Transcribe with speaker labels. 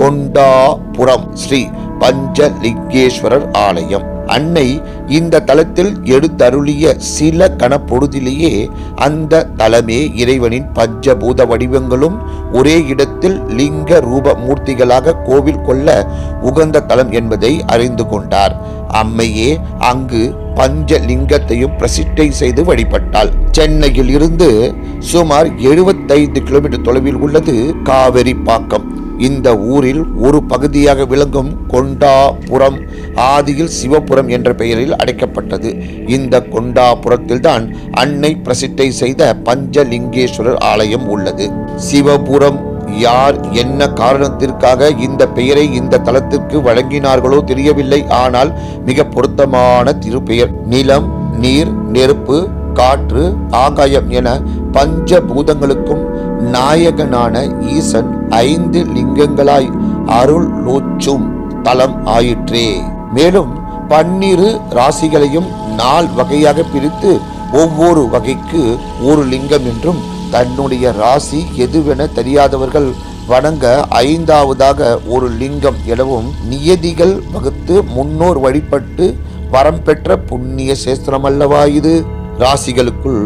Speaker 1: கொண்டாபுரம் ஸ்ரீ பஞ்சலிங்கேஸ்வரர் ஆலயம். அன்னை இந்த தலத்தில் எடுத்தருளிய சில கணப்பொழுதிலேயே அந்த தலமே இறைவனின் பஞ்சபூத வடிவங்களும் ஒரே இடத்தில் லிங்க ரூப மூர்த்திகளாக கோவில் கொள்ள உகந்த தலம் என்பதை அறிந்து கொண்டார். அம்மையே அங்கு பஞ்சலிங்கத்தையும் பிரசிட்டை செய்து வழிபட்டாள். சென்னையில் இருந்து சுமார் 75 கிலோமீட்டர் தொலைவில் உள்ளது காவிரிப்பாக்கம். இந்த ஊரில் ஒரு பகுதியாக விளங்கும் கொண்டாபுரம் ஆதியில் சிவபுரம் என்ற பெயரில் அழைக்கப்பட்டது. இந்த கொண்டாபுரத்தில்தான் அன்னை பிரசிட்டை செய்த பஞ்சலிங்கேஸ்வரர் ஆலயம் உள்ளது. சிவபுரம் யார் என்ன காரணத்திற்காக இந்த பெயரை இந்த தலத்திற்கு வழங்கினார்களோ தெரியவில்லை. ஆனால் மிக பொருத்தமான திருப்பெயர். நிலம், நீர், நெருப்பு, காற்று, ஆகாயம் என பஞ்சபூதங்களுக்கும் நாயகனான ஈசன் 5 லிங்கங்களாய் அருள் லோச்சும் தலம் ஆயிற்றே. மேலும் 12 ராசிகளையும் 4 வகையாக பிரித்து ஒவ்வொரு வகைக்கு ஒரு லிங்கம் என்றும், தன்னுடைய ராசி எதுவென தெரியாதவர்கள் வணங்க 5வதாக ஒரு லிங்கம் எனவும் நியதிகள் வகுத்து முன்னோர் வழிபட்டு வரம் பெற்ற புண்ணிய சேஸ்திரம் அல்லவா இது. ராசிகளுக்குள்